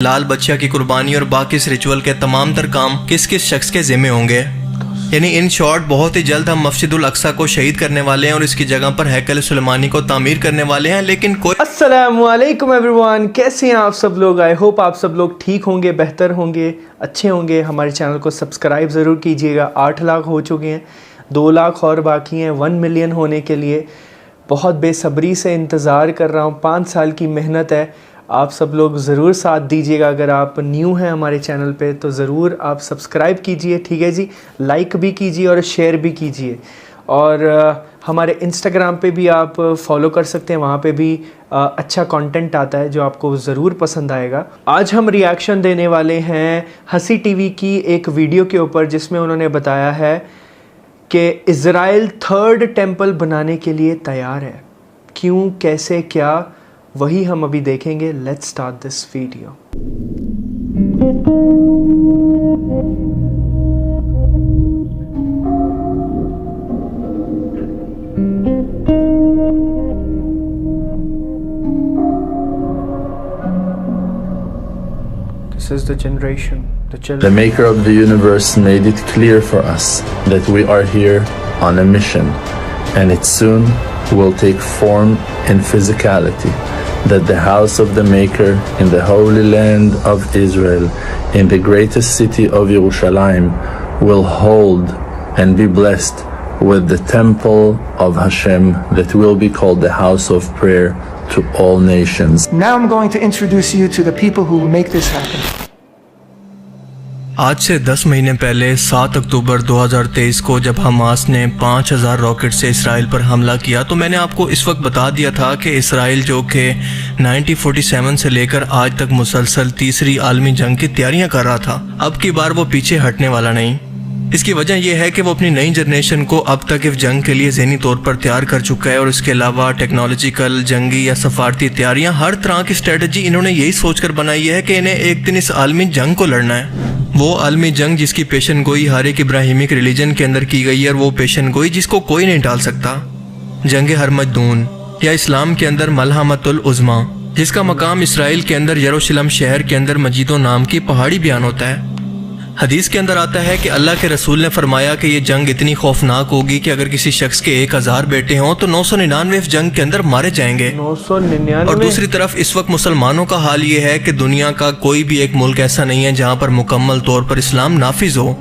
لال بچہ کی قربانی اور باقی اس ریچول کے تمام تر کام کس کس شخص کے ذمہ ہوں گے؟ یعنی ان شارٹ بہت ہی جلد ہم مسجد الاقصی کو شہید کرنے والے ہیں اور اس کی جگہ پر ہیکل سلیمانی کو تعمیر کرنے والے ہیں، لیکن کوئی السلام علیکم ایوری کیسے ہیں آپ سب لوگ؟ آئی ہوپ آپ سب لوگ ٹھیک ہوں گے، بہتر ہوں گے، اچھے ہوں گے۔ ہمارے چینل کو سبسکرائب ضرور کیجیے گا۔ 8 لاکھ ہو چکے ہیں، 2 لاکھ اور باقی ہیں 1 ملین ہونے کے لیے۔ بہت بے صبری سے انتظار کر رہا ہوں، 5 سال کی محنت ہے۔ آپ سب لوگ ضرور ساتھ دیجیے گا۔ اگر آپ نیو ہیں ہمارے چینل پہ تو ضرور آپ سبسکرائب کیجیے، ٹھیک ہے جی؟ لائک بھی کیجیے اور شیئر بھی کیجیے، اور ہمارے انسٹاگرام پہ بھی آپ فالو کر سکتے ہیں، وہاں پہ بھی اچھا کنٹینٹ آتا ہے جو آپ کو ضرور پسند آئے گا۔ آج ہم ریاکشن دینے والے ہیں ہنسی ٹی وی کی ایک ویڈیو کے اوپر، جس میں انہوں نے بتایا ہے کہ اسرائیل 3rd ٹیمپل بنانے کے لیے تیار ہے۔ کیوں، کیسے، کیا، وہی ہم ابھی دیکھیں گے۔ Let's start this video. This is the generation, the children. The maker of the universe made it clear for us that we are here on a mission, and it soon will take form in physicality, that the house of the maker in the holy land of Israel, in the greatest city of Yerushalayim, will hold and be blessed with the temple of Hashem that will be called the house of prayer to all nations. Now I'm going to introduce you to the people who make this happen. آج سے 10 مہینے پہلے 7 اکتوبر 2023 کو جب Hamas نے 5000 rocket سے اسرائیل پر حملہ کیا، تو میں نے آپ کو اس وقت بتا دیا تھا کہ اسرائیل جو کہ 1947 سے لے کر آج تک مسلسل تیسری عالمی جنگ کی تیاریاں کر رہا تھا، اب کی بار وہ پیچھے ہٹنے والا نہیں۔ اس کی وجہ یہ ہے کہ وہ اپنی نئی جنریشن کو اب تک اس جنگ کے لیے ذہنی طور پر تیار کر چکا ہے، اور اس کے علاوہ ٹیکنالوجیکل، جنگی یا سفارتی تیاریاں، ہر طرح کی اسٹریٹجی انہوں نے یہی سوچ کر بنائی ہے کہ انہیں ایک دن اس عالمی جنگ کو لڑنا ہے۔ وہ عالمی جنگ جس کی پیشن گوئی ہر ایک ابراہیمک ریلیجن کے اندر کی گئی ہے، اور وہ پیشن گوئی جس کو کوئی نہیں ٹال سکتا، جنگ ہرمجدون، یا اسلام کے اندر ملحمۃ العظمیٰ، جس کا مقام اسرائیل کے اندر یروشلم شہر کے اندر مجیدو نام کی پہاڑی بیان ہوتا ہے۔ حدیث کے اندر آتا ہے کہ اللہ کے رسول نے فرمایا کہ یہ جنگ اتنی خوفناک ہوگی کہ اگر کسی شخص کے 1000 بیٹے ہوں تو 999 اس جنگ کے اندر مارے جائیں گے۔ 999۔ اور دوسری طرف اس وقت مسلمانوں کا حال یہ ہے کہ دنیا کا کوئی بھی ایک ملک ایسا نہیں ہے جہاں پر مکمل طور پر اسلام نافذ ہو۔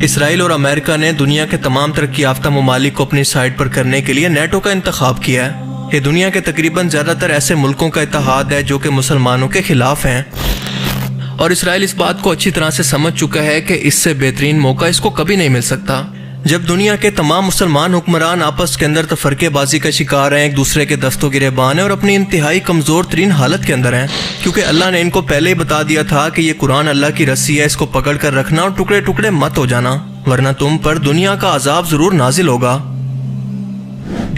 اسرائیل اور امریکہ نے دنیا کے تمام ترقی یافتہ ممالک کو اپنی سائڈ پر کرنے کے لیے نیٹو کا انتخاب کیا ہے۔ یہ دنیا کے تقریباً زیادہ تر ایسے ملکوں کا اتحاد ہے جو کہ مسلمانوں کے خلاف ہیں، اور اسرائیل اس بات کو اچھی طرح سے سمجھ چکا ہے کہ اس سے بہترین موقع اس کو کبھی نہیں مل سکتا۔ جب دنیا کے تمام مسلمان حکمران آپس کے اندر تفرقے بازی کا شکار ہیں، ایک دوسرے کے دست و گریبان ہیں، اور اپنی انتہائی کمزور ترین حالت کے اندر ہیں، کیونکہ اللہ نے ان کو پہلے ہی بتا دیا تھا کہ یہ قرآن اللہ کی رسی ہے، اس کو پکڑ کر رکھنا اور ٹکڑے ٹکڑے مت ہو جانا، ورنہ تم پر دنیا کا عذاب ضرور نازل ہوگا۔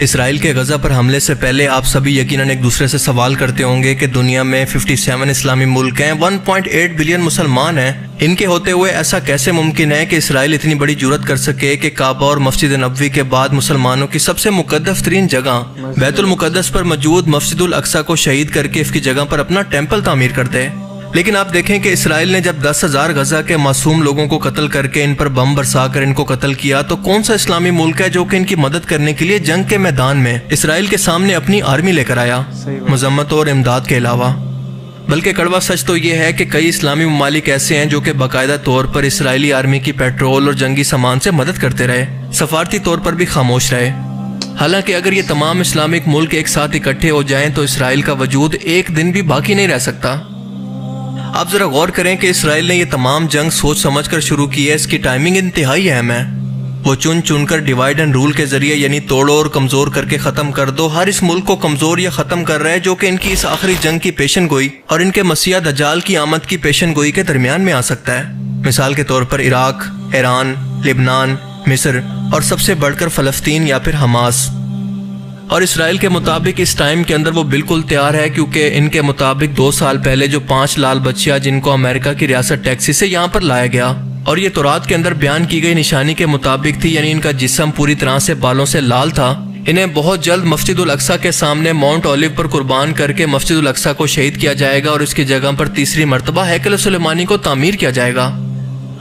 اسرائیل کے غزہ پر حملے سے پہلے آپ سبھی یقیناً ایک دوسرے سے سوال کرتے ہوں گے کہ دنیا میں 57 اسلامی ملک ہیں، 1.8 بلین مسلمان ہیں، ان کے ہوتے ہوئے ایسا کیسے ممکن ہے کہ اسرائیل اتنی بڑی جرات کر سکے کہ کعبہ اور مسجد نبوی کے بعد مسلمانوں کی سب سے مقدس ترین جگہ بیت المقدس پر موجود مسجد الاقصی کو شہید کر کے اس کی جگہ پر اپنا ٹیمپل تعمیر کر دے؟ لیکن آپ دیکھیں کہ اسرائیل نے جب 10,000 غزہ کے معصوم لوگوں کو قتل کر کے ان پر بم برسا کر ان کو قتل کیا، تو کون سا اسلامی ملک ہے جو کہ ان کی مدد کرنے کے لیے جنگ کے میدان میں اسرائیل کے سامنے اپنی آرمی لے کر آیا، مذمت اور امداد کے علاوہ؟ بلکہ کڑوا سچ تو یہ ہے کہ کئی اسلامی ممالک ایسے ہیں جو کہ باقاعدہ طور پر اسرائیلی آرمی کی پیٹرول اور جنگی سامان سے مدد کرتے رہے، سفارتی طور پر بھی خاموش رہے۔ حالانکہ اگر یہ تمام اسلامک ملک ایک ساتھ اکٹھے ہو جائیں تو اسرائیل کا وجود ایک دن بھی باقی نہیں رہ سکتا۔ آپ ذرا غور کریں کہ اسرائیل نے یہ تمام جنگ سوچ سمجھ کر شروع کی ہے، اس کی ٹائمنگ انتہائی اہم ہے۔ وہ چن چن کر ڈیوائیڈ اینڈ رول کے ذریعے، یعنی توڑو اور کمزور کر کے ختم کر دو، ہر اس ملک کو کمزور یا ختم کر رہے ہیں جو کہ ان کی اس آخری جنگ کی پیشن گوئی اور ان کے مسیح دجال کی آمد کی پیشن گوئی کے درمیان میں آ سکتا ہے۔ مثال کے طور پر عراق، ایران، لبنان، مصر، اور سب سے بڑھ کر فلسطین یا پھر حماس۔ اور اسرائیل کے مطابق اس ٹائم کے اندر وہ بالکل تیار ہے، کیونکہ ان کے مطابق 2 سال پہلے جو 5 لال بچیاں جن کو امریکہ کی ریاست ٹیکساس سے یہاں پر لایا گیا، اور یہ تورات کے اندر بیان کی گئی نشانی کے مطابق تھی، یعنی ان کا جسم پوری طرح سے بالوں سے لال تھا، انہیں بہت جلد مسجد الاقصی کے سامنے ماؤنٹ اولیو پر قربان کر کے مسجد الاقصی کو شہید کیا جائے گا اور اس کی جگہ پر تیسری مرتبہ ہیکل سلیمانی کو تعمیر کیا جائے گا،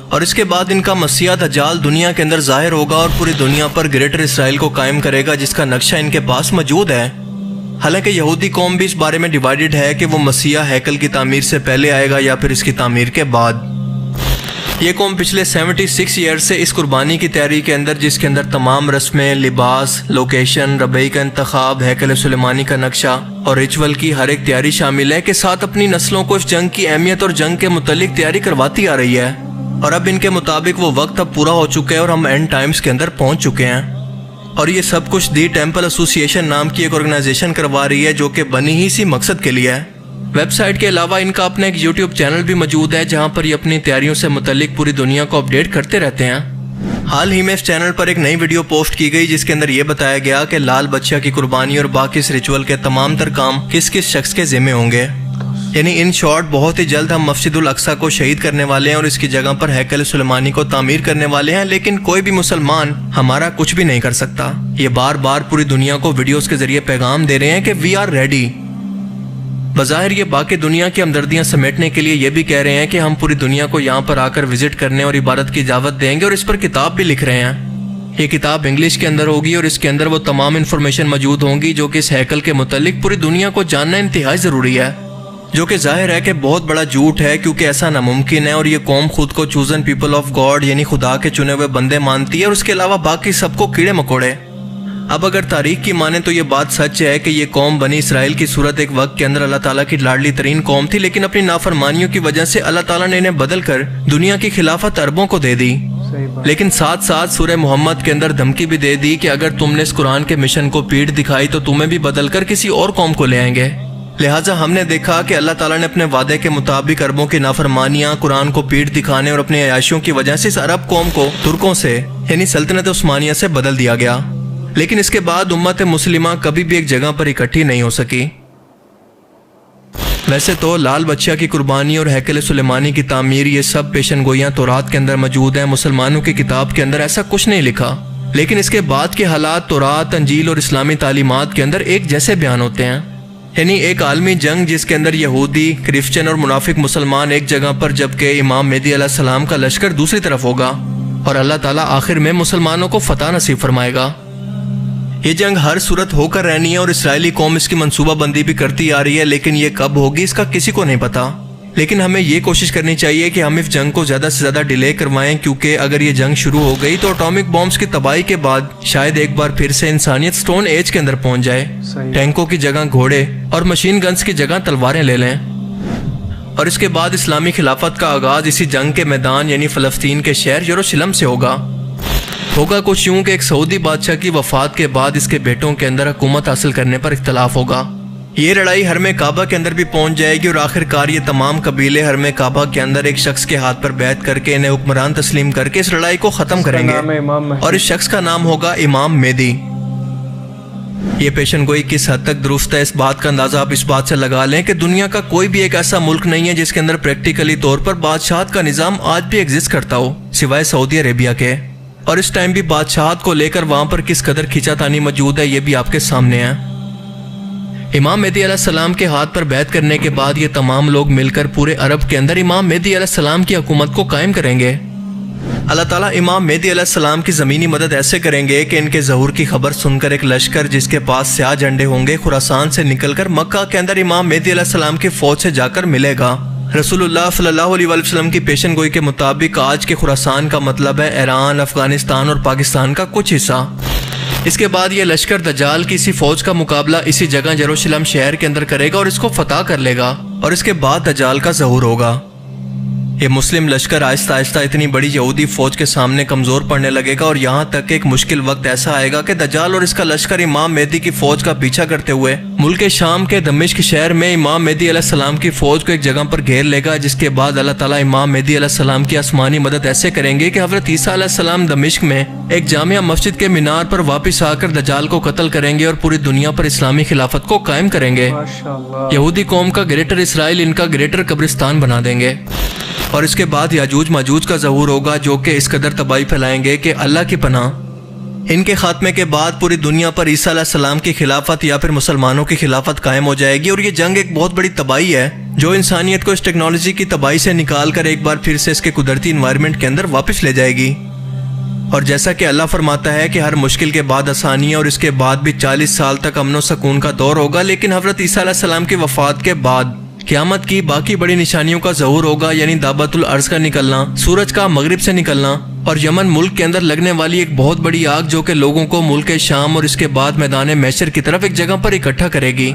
اور اس کے بعد ان کا مسیح دجال دنیا کے اندر ظاہر ہوگا اور پوری دنیا پر گریٹر اسرائیل کو قائم کرے گا، جس کا نقشہ ان کے پاس موجود ہے۔ حالانکہ یہودی قوم بھی اس بارے میں ڈیوائیڈڈ ہے کہ وہ مسیح ہیکل کی تعمیر سے پہلے آئے گا یا پھر اس کی تعمیر کے بعد۔ یہ قوم پچھلے 76 ایئر سے اس قربانی کی تیاری کے اندر، جس کے اندر تمام رسمیں، لباس، لوکیشن، ربیع کا انتخاب، ہیکل سلیمانی کا نقشہ اور ریچول کی ہر ایک تیاری شامل ہے، کے ساتھ اپنی نسلوں کو اس جنگ کی اہمیت اور جنگ کے متعلق تیاری کرواتی آ رہی ہے، اور اب ان کے مطابق وہ وقت اب پورا ہو چکا ہے اور ہم اینڈ ٹائمز کے اندر پہنچ چکے ہیں۔ اور یہ سب کچھ دی ٹیمپل ایسوسی ایشن نام کی ایک آرگنائزیشن کروا رہی ہے، جو کہ بنی ہی اسی مقصد کے لیے ہے۔ ویب سائٹ کے علاوہ ان کا اپنا ایک یوٹیوب چینل بھی موجود ہے، جہاں پر یہ اپنی تیاریوں سے متعلق پوری دنیا کو اپڈیٹ کرتے رہتے ہیں۔ حال ہی میں اس چینل پر ایک نئی ویڈیو پوسٹ کی گئی، جس کے اندر یہ بتایا گیا کہ لال بچہ کی قربانی اور باقی اس ریچول کے تمام تر کام کس کس شخص کے ذمہ ہوں گے۔ یعنی ان شارٹ بہت ہی جلد ہم مسجد الاقصی کو شہید کرنے والے ہیں اور اس کی جگہ پر ہیکل سلیمانی کو تعمیر کرنے والے ہیں، لیکن کوئی بھی مسلمان ہمارا کچھ بھی نہیں کر سکتا۔ یہ بار بار پوری دنیا کو ویڈیوز کے ذریعے پیغام دے رہے ہیں کہ وی آر ریڈی۔ بظاہر یہ باقی دنیا کی ہمدردیاں سمیٹنے کے لیے یہ بھی کہہ رہے ہیں کہ ہم پوری دنیا کو یہاں پر آ کر وزٹ کرنے اور عبادت کی دعوت دیں گے، اور اس پر کتاب بھی لکھ رہے ہیں۔ یہ کتاب انگلش کے اندر ہوگی اور اس کے اندر وہ تمام انفارمیشن موجود ہوں گی جو کہ اس ہیکل کے متعلق پوری دنیا کو جاننا انتہائی ضروری ہے، جو کہ ظاہر ہے کہ بہت بڑا جھوٹ ہے، کیونکہ ایسا ناممکن ہے، اور یہ قوم خود کو چوزن پیپل آف گاڈ یعنی خدا کے چنے ہوئے بندے مانتی ہے، اور اس کے علاوہ باقی سب کو کیڑے مکوڑے۔ اب اگر تاریخ کی مانیں تو یہ بات سچ ہے کہ یہ قوم بنی اسرائیل کی صورت ایک وقت کے اندر اللہ تعالیٰ کی لاڈلی ترین قوم تھی، لیکن اپنی نافرمانیوں کی وجہ سے اللہ تعالیٰ نے انہیں بدل کر دنیا کی خلافت عربوں کو دے دی، لیکن ساتھ ساتھ سورہ محمد کے اندر دھمکی بھی دے دی کہ اگر تم نے اس قرآن کے مشن کو پیٹھ دکھائی تو تمہیں بھی بدل کر کسی اور قوم کو لے آئیں گے۔ لہٰذا ہم نے دیکھا کہ اللہ تعالیٰ نے اپنے وعدے کے مطابق عربوں کی نافرمانیاں، قرآن کو پیٹھ دکھانے اور اپنی عیاشیوں کی وجہ سے اس عرب قوم کو ترکوں سے یعنی سلطنت عثمانیہ سے بدل دیا گیا، لیکن اس کے بعد امت مسلمہ کبھی بھی ایک جگہ پر اکٹھی نہیں ہو سکی۔ ویسے تو لال بچہ کی قربانی اور ہیکل سلیمانی کی تعمیر یہ سب پیشن گوئیاں تورات کے اندر موجود ہیں، مسلمانوں کی کتاب کے اندر ایسا کچھ نہیں لکھا، لیکن اس کے بعد کے حالات تورات، انجیل اور اسلامی تعلیمات کے اندر ایک جیسے بیان ہوتے ہیں۔ یعنی ایک عالمی جنگ جس کے اندر یہودی، کرسچن اور منافق مسلمان ایک جگہ پر، جبکہ امام مہدی علیہ السلام کا لشکر دوسری طرف ہوگا، اور اللہ تعالیٰ آخر میں مسلمانوں کو فتح نصیب فرمائے گا۔ یہ جنگ ہر صورت ہو کر رہنی ہے اور اسرائیلی قوم اس کی منصوبہ بندی بھی کرتی آ رہی ہے، لیکن یہ کب ہوگی اس کا کسی کو نہیں پتا۔ لیکن ہمیں یہ کوشش کرنی چاہیے کہ ہم اس جنگ کو زیادہ سے زیادہ ڈیلے کروائیں، کیونکہ اگر یہ جنگ شروع ہو گئی تو اٹامک بامز کی تباہی کے بعد شاید ایک بار پھر سے انسانیت سٹون ایج کے اندر پہنچ جائے، ٹینکوں کی جگہ گھوڑے اور مشین گنز کی جگہ تلواریں لے لیں، اور اس کے بعد اسلامی خلافت کا آغاز اسی جنگ کے میدان یعنی فلسطین کے شہر یروشلم سے ہوگا کچھ یوں کہ ایک سعودی بادشاہ کی وفات کے بعد اس کے بیٹوں کے اندر حکومت حاصل کرنے پر اختلاف ہوگا۔ یہ لڑائی حرم کعبہ کے اندر بھی پہنچ جائے گی، اور آخر کار یہ تمام قبیلے حرم کعبہ کے اندر ایک شخص کے ہاتھ پر بیعت کر کے انہیں حکمران تسلیم کر کے اس لڑائی کو ختم کریں گے، اور اس شخص کا نام ہوگا امام مہدی۔ یہ پیشن گوئی کس حد تک درست ہے، اس بات کا اندازہ آپ اس بات سے لگا لیں کہ دنیا کا کوئی بھی ایک ایسا ملک نہیں ہے جس کے اندر پریکٹیکلی طور پر بادشاہت کا نظام آج بھی ایگزسٹ کرتا ہو سوائے سعودی عربیہ کے، اور اس ٹائم بھی بادشاہت کو لے کر وہاں پر کس قدر کھینچا تانی موجود ہے یہ بھی آپ کے سامنے ہے۔ امام مہدی علیہ السلام کے ہاتھ پر بیعت کرنے کے بعد یہ تمام لوگ مل کر پورے عرب کے اندر امام مہدی علیہ السلام کی حکومت کو قائم کریں گے۔ اللہ تعالیٰ امام مہدی علیہ السلام کی زمینی مدد ایسے کریں گے کہ ان کے ظہور کی خبر سن کر ایک لشکر جس کے پاس سیاہ جھنڈے ہوں گے خراسان سے نکل کر مکہ کے اندر امام مہدی علیہ السلام کی فوج سے جا کر ملے گا۔ رسول اللہ صلی اللہ علیہ وسلم کی پیشن گوئی کے مطابق آج کے خراسان کا مطلب ہے ایران، افغانستان اور پاکستان کا کچھ حصہ۔ اس کے بعد یہ لشکر دجال کی اسی فوج کا مقابلہ اسی جگہ یروشلم شہر کے اندر کرے گا اور اس کو فتح کر لے گا، اور اس کے بعد دجال کا ظہور ہوگا۔ یہ مسلم لشکر آہستہ آہستہ اتنی بڑی یہودی فوج کے سامنے کمزور پڑنے لگے گا، اور یہاں تک کہ ایک مشکل وقت ایسا آئے گا کہ دجال اور اس کا لشکر امام مہدی کی فوج کا پیچھا کرتے ہوئے ملک شام کے دمشق شہر میں امام مہدی علیہ السلام کی فوج کو ایک جگہ پر گھیر لے گا، جس کے بعد اللہ تعالیٰ امام مہدی علیہ السلام کی آسمانی مدد ایسے کریں گے کہ حضرت عیسیٰ علیہ السلام دمشق میں ایک جامع مسجد کے مینار پر واپس آ کر دجال کو قتل کریں گے اور پوری دنیا پر اسلامی خلافت کو قائم کریں گے۔ یہودی قوم کا گریٹر اسرائیل ان کا گریٹر قبرستان بنا دیں گے، اور اس کے بعد یاجوج ماجوج کا ظہور ہوگا جو کہ اس قدر تباہی پھیلائیں گے کہ اللہ کی پناہ ان کے خاتمے کے بعد پوری دنیا پر عیسیٰ علیہ السلام کی خلافت یا پھر مسلمانوں کی خلافت قائم ہو جائے گی، اور یہ جنگ ایک بہت بڑی تباہی ہے جو انسانیت کو اس ٹیکنالوجی کی تباہی سے نکال کر ایک بار پھر سے اس کے قدرتی انوائرمنٹ کے اندر واپس لے جائے گی۔ اور جیسا کہ اللہ فرماتا ہے کہ ہر مشکل کے بعد آسانی ہے، اور اس کے بعد بھی 40 سال تک امن و سکون کا دور ہوگا، لیکن حضرت عیسیٰ علیہ السلام کی وفات کے بعد قیامت کی باقی بڑی نشانیوں کا ظہور ہوگا، یعنی دابۃ الارض کا نکلنا، سورج کا مغرب سے نکلنا، اور یمن ملک کے اندر لگنے والی ایک بہت بڑی آگ جو کہ لوگوں کو ملک شام اور اس کے بعد میدان محشر کی طرف ایک جگہ پر اکٹھا کرے گی۔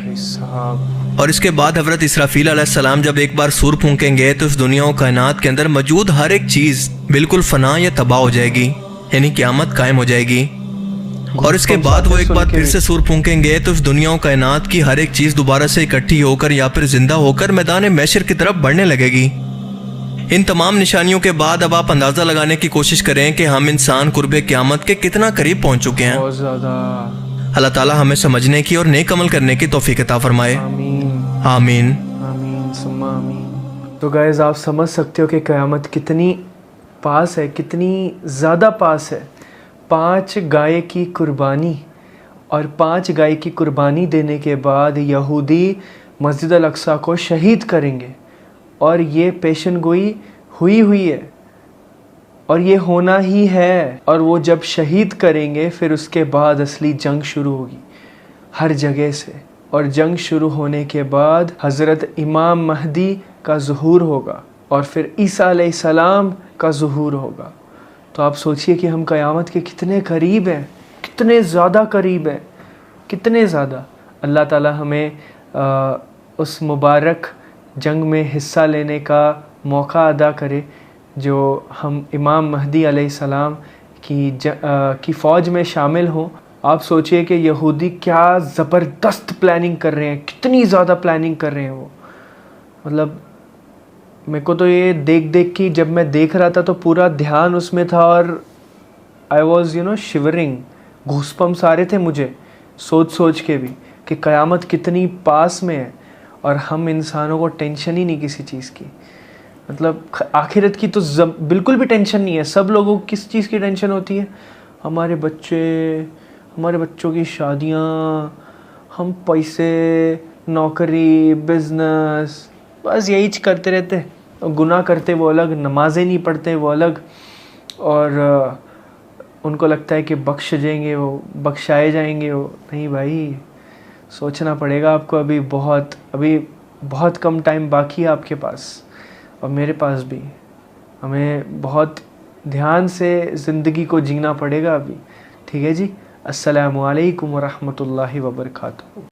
اور اس کے بعد حضرت اسرافیل علیہ السلام جب ایک بار سور پھونکیں گے تو اس دنیا و کائنات کے اندر موجود ہر ایک چیز بالکل فنا یا تباہ ہو جائے گی، یعنی قیامت قائم ہو جائے گی۔ اور اس کے بعد وہ ایک بار پھر سے سور پھونکیں گے تو اس دنیا و کائنات کی ہر ایک چیز دوبارہ سے اکٹھی ہو کر یا پھر زندہ ہو کر میدان محشر کی طرف بڑھنے لگے گی۔ ان تمام نشانیوں کے بعد اب آپ اندازہ لگانے کی کوشش کریں کہ ہم انسان قرب قیامت کے کتنا قریب پہنچ چکے ہیں۔ بہت زیادہ۔ اللہ تعالی ہمیں سمجھنے کی اور نیک عمل کرنے کی توفیق عطا فرمائے، آمین آمین۔ آمین ثم آمین۔ تو گائز آپ سمجھ سکتے ہو کہ قیامت کتنی پاس ہے، کتنی زیادہ پاس ہے۔ 5 گائے کی قربانی، اور 5 گائے کی قربانی دینے کے بعد یہودی مسجد الاقصیٰ کو شہید کریں گے، اور یہ پیشن گوئی ہوئی ہے، اور یہ ہونا ہی ہے۔ اور وہ جب شہید کریں گے پھر اس کے بعد اصلی جنگ شروع ہوگی ہر جگہ سے، اور جنگ شروع ہونے کے بعد حضرت امام مہدی کا ظہور ہوگا، اور پھر عیسیٰ علیہ السلام کا ظہور ہوگا۔ تو آپ سوچئے کہ ہم قیامت کے کتنے قریب ہیں، کتنے زیادہ قریب ہیں، کتنے زیادہ۔ اللہ تعالی ہمیں اس مبارک جنگ میں حصہ لینے کا موقع ادا کرے جو ہم امام مہدی علیہ السلام کی فوج میں شامل ہوں۔ آپ سوچئے کہ یہودی کیا زبردست پلاننگ کر رہے ہیں، کتنی زیادہ پلاننگ کر رہے ہیں وہ۔ مطلب میرے کو تو یہ دیکھ کے جب میں دیکھ رہا تھا تو پورا دھیان اس میں تھا، اور آئی واز شیورنگ، گھوس پمپس آ رہے تھے مجھے سوچ کے بھی کہ قیامت کتنی پاس میں ہے، اور ہم انسانوں کو ٹینشن ہی نہیں کسی چیز کی۔ مطلب آخرت کی تو بالکل بھی ٹینشن نہیں ہے۔ سب لوگوں کو کس چیز کی ٹینشن ہوتی ہے؟ ہمارے بچے، ہمارے بچوں کی شادیاں، ہم پیسے، نوکری، بزنس، بس یہی کرتے رہتے۔ گناہ کرتے وہ الگ، نمازیں نہیں پڑھتے وہ الگ، اور ان کو لگتا ہے کہ بخش جائیں گے وہ، بخشائے جائیں گے وہ۔ نہیں بھائی، سوچنا پڑے گا آپ کو، ابھی بہت کم ٹائم باقی ہے آپ کے پاس، اور میرے پاس بھی۔ ہمیں بہت دھیان سے زندگی کو جینا پڑے گا ابھی، ٹھیک ہے جی۔ السلام علیکم ورحمۃ اللہ وبرکاتہ۔